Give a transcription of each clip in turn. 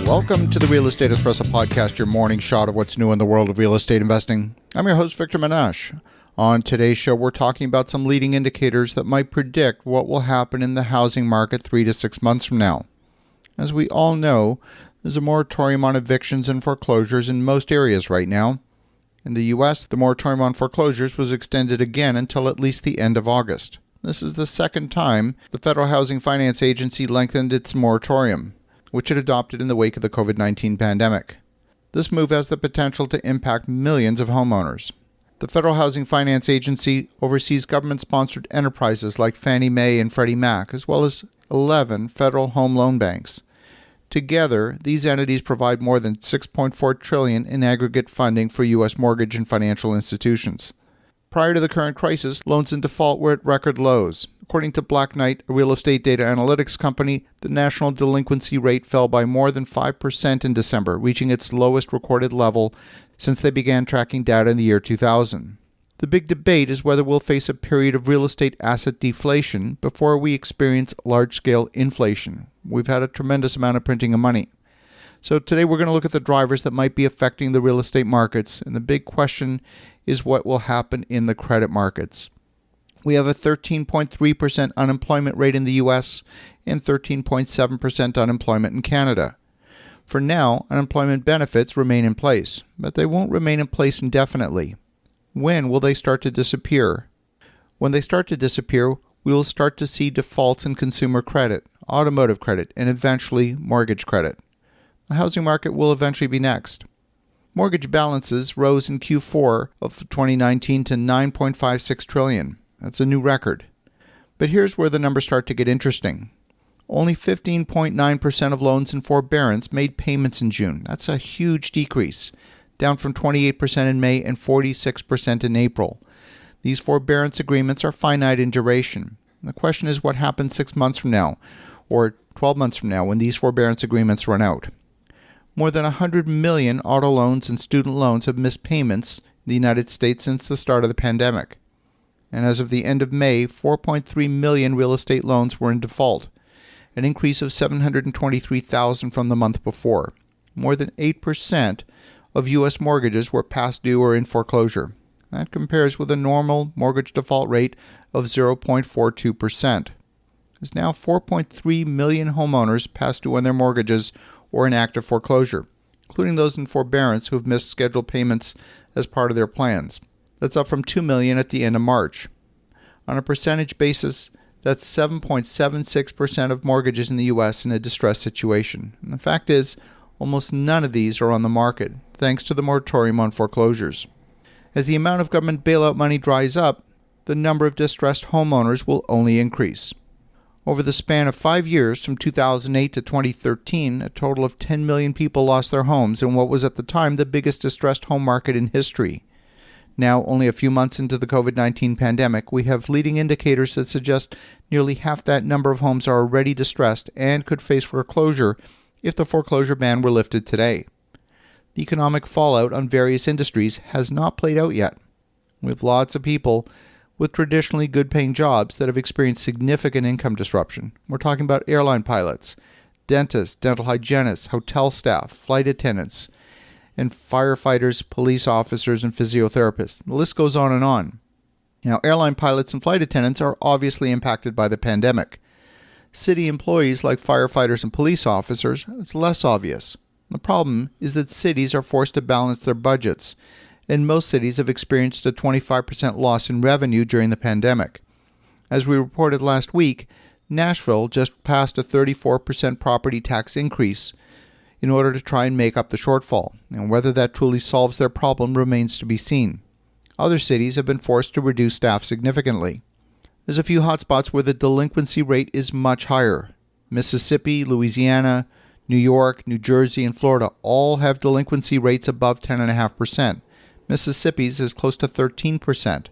Welcome to the Real Estate Espresso Podcast, your morning shot of what's new in the world of real estate investing. I'm your host, Victor Menashe. On today's show, we're talking about some leading indicators that might predict what will happen in the housing market 3 to 6 months from now. As we all know, there's a moratorium on evictions and foreclosures in most areas right now. In the U.S., the moratorium on foreclosures was extended again until at least the end of August. This is the second time the Federal Housing Finance Agency lengthened its moratorium, which it adopted in the wake of the COVID-19 pandemic. This move has the potential to impact millions of homeowners. The Federal Housing Finance Agency oversees government-sponsored enterprises like Fannie Mae and Freddie Mac, as well as 11 federal home loan banks. Together, these entities provide more than $6.4 trillion in aggregate funding for U.S. mortgage and financial institutions. Prior to the current crisis, loans in default were at record lows. According to Black Knight, a real estate data analytics company, the national delinquency rate fell by more than 5% in December, reaching its lowest recorded level since they began tracking data in the year 2000. The big debate is whether we'll face a period of real estate asset deflation before we experience large-scale inflation. We've had a tremendous amount of printing of money. So today we're going to look at the drivers that might be affecting the real estate markets, and the big question is what will happen in the credit markets. We have a 13.3% unemployment rate in the U.S. and 13.7% unemployment in Canada. For now, unemployment benefits remain in place, but they won't remain in place indefinitely. When will they start to disappear? When they start to disappear, we will start to see defaults in consumer credit, automotive credit, and eventually mortgage credit. The housing market will eventually be next. Mortgage balances rose in Q4 of 2019 to $9.56 trillion. That's a new record. But here's where the numbers start to get interesting. Only 15.9% of loans in forbearance made payments in June. That's a huge decrease, down from 28% in May and 46% in April. These forbearance agreements are finite in duration. The question is what happens 6 months from now or 12 months from now when these forbearance agreements run out. More than 100 million auto loans and student loans have missed payments in the United States since the start of the pandemic. And as of the end of May, 4.3 million real estate loans were in default, an increase of 723,000 from the month before. More than 8% of U.S. mortgages were past due or in foreclosure. That compares with a normal mortgage default rate of 0.42%. There's now 4.3 million homeowners past due on their mortgages or in active foreclosure, including those in forbearance who have missed scheduled payments as part of their plans. That's up from 2 million at the end of March. On a percentage basis, that's 7.76% of mortgages in the U.S. in a distressed situation. And the fact is, almost none of these are on the market, thanks to the moratorium on foreclosures. As the amount of government bailout money dries up, the number of distressed homeowners will only increase. Over the span of 5 years, from 2008 to 2013, a total of 10 million people lost their homes in what was at the time the biggest distressed home market in history. Now, only a few months into the COVID-19 pandemic, we have leading indicators that suggest nearly half that number of homes are already distressed and could face foreclosure if the foreclosure ban were lifted today. The economic fallout on various industries has not played out yet. We have lots of people with traditionally good-paying jobs that have experienced significant income disruption. We're talking about airline pilots, dentists, dental hygienists, hotel staff, flight attendants, and firefighters, police officers, and physiotherapists. The list goes on and on. Now, airline pilots and flight attendants are obviously impacted by the pandemic. City employees like firefighters and police officers, it's less obvious. The problem is that cities are forced to balance their budgets, and most cities have experienced a 25% loss in revenue during the pandemic. As we reported last week, Nashville just passed a 34% property tax increase in order to try and make up the shortfall, and whether that truly solves their problem remains to be seen. Other cities have been forced to reduce staff significantly. There's a few hotspots where the delinquency rate is much higher. Mississippi, Louisiana, New York, New Jersey, and Florida all have delinquency rates above 10.5%. Mississippi's is close to 13%.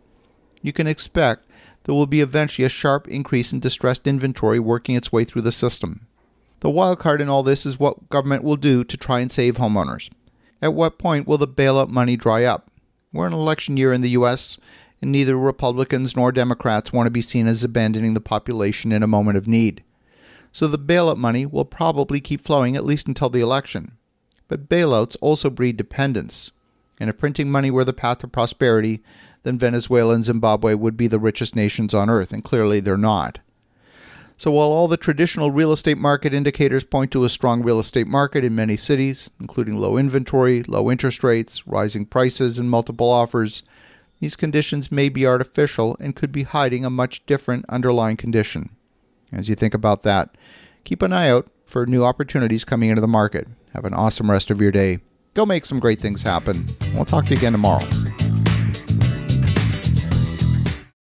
You can expect there will be eventually a sharp increase in distressed inventory working its way through the system. The wild card in all this is what government will do to try and save homeowners. At what point will the bailout money dry up? We're in an election year in the U.S., and neither Republicans nor Democrats want to be seen as abandoning the population in a moment of need. So the bailout money will probably keep flowing at least until the election. But bailouts also breed dependence. And if printing money were the path to prosperity, then Venezuela and Zimbabwe would be the richest nations on earth, and clearly they're not. So while all the traditional real estate market indicators point to a strong real estate market in many cities, including low inventory, low interest rates, rising prices, and multiple offers, these conditions may be artificial and could be hiding a much different underlying condition. As you think about that, keep an eye out for new opportunities coming into the market. Have an awesome rest of your day. Go make some great things happen. We'll talk to you again tomorrow.